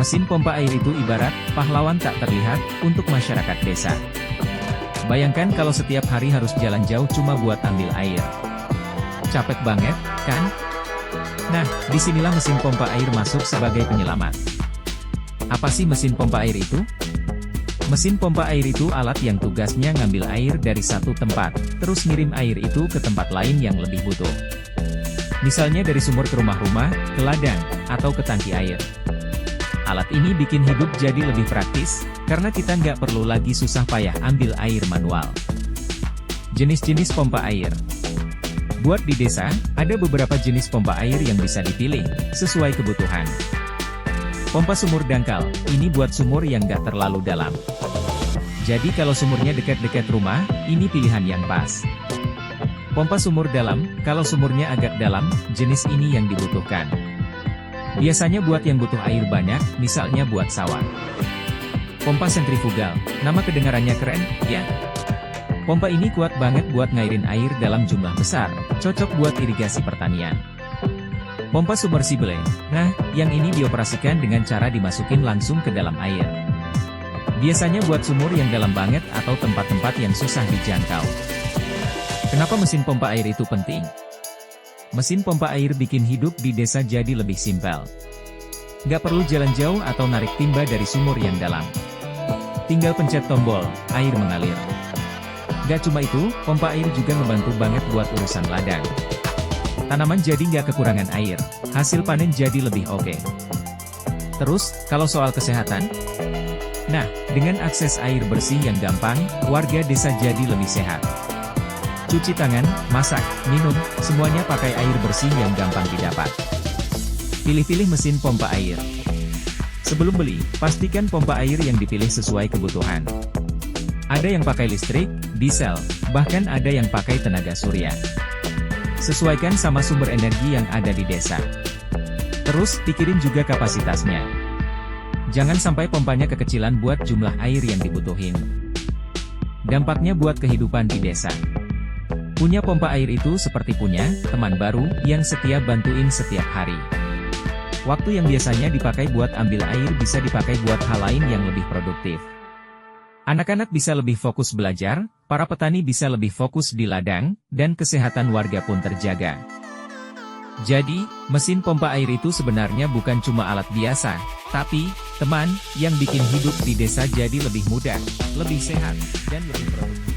Mesin pompa air itu ibarat pahlawan tak terlihat untuk masyarakat desa. Bayangkan kalau setiap hari harus jalan jauh cuma buat ambil air. Capek banget, kan? Nah, disinilah mesin pompa air masuk sebagai penyelamat. Apa sih mesin pompa air itu? Mesin pompa air itu alat yang tugasnya ngambil air dari satu tempat, terus ngirim air itu ke tempat lain yang lebih butuh. Misalnya dari sumur ke rumah-rumah, ke ladang, atau ke tangki air. Alat ini bikin hidup jadi lebih praktis, karena kita nggak perlu lagi susah payah ambil air manual. Jenis-jenis pompa air. Buat di desa, ada beberapa jenis pompa air yang bisa dipilih, sesuai kebutuhan. Pompa sumur dangkal, ini buat sumur yang nggak terlalu dalam. Jadi kalau sumurnya dekat-dekat rumah, ini pilihan yang pas. Pompa sumur dalam, kalau sumurnya agak dalam, jenis ini yang dibutuhkan. Biasanya buat yang butuh air banyak, misalnya buat sawah. Pompa sentrifugal, nama kedengarannya keren, ya? Pompa ini kuat banget buat ngairin air dalam jumlah besar, cocok buat irigasi pertanian. Pompa submersible, nah, yang ini dioperasikan dengan cara dimasukin langsung ke dalam air. Biasanya buat sumur yang dalam banget atau tempat-tempat yang susah dijangkau. Kenapa mesin pompa air itu penting? Mesin pompa air bikin hidup di desa jadi lebih simpel. Nggak perlu jalan jauh atau narik timba dari sumur yang dalam. Tinggal pencet tombol, air mengalir. Nggak cuma itu, pompa air juga ngebantu banget buat urusan ladang. Tanaman jadi nggak kekurangan air, hasil panen jadi lebih oke. Terus, kalau soal kesehatan? Nah, dengan akses air bersih yang gampang, warga desa jadi lebih sehat. Cuci tangan, masak, minum, semuanya pakai air bersih yang gampang didapat. Pilih-pilih mesin pompa air. Sebelum beli, pastikan pompa air yang dipilih sesuai kebutuhan. Ada yang pakai listrik, diesel, bahkan ada yang pakai tenaga surya. Sesuaikan sama sumber energi yang ada di desa. Terus, pikirin juga kapasitasnya. Jangan sampai pompanya kekecilan buat jumlah air yang dibutuhin. Dampaknya buat kehidupan di desa. Punya pompa air itu seperti punya teman baru yang setia bantuin setiap hari. Waktu yang biasanya dipakai buat ambil air bisa dipakai buat hal lain yang lebih produktif. Anak-anak bisa lebih fokus belajar, para petani bisa lebih fokus di ladang, dan kesehatan warga pun terjaga. Jadi, mesin pompa air itu sebenarnya bukan cuma alat biasa, tapi teman yang bikin hidup di desa jadi lebih mudah, lebih sehat, dan lebih produktif.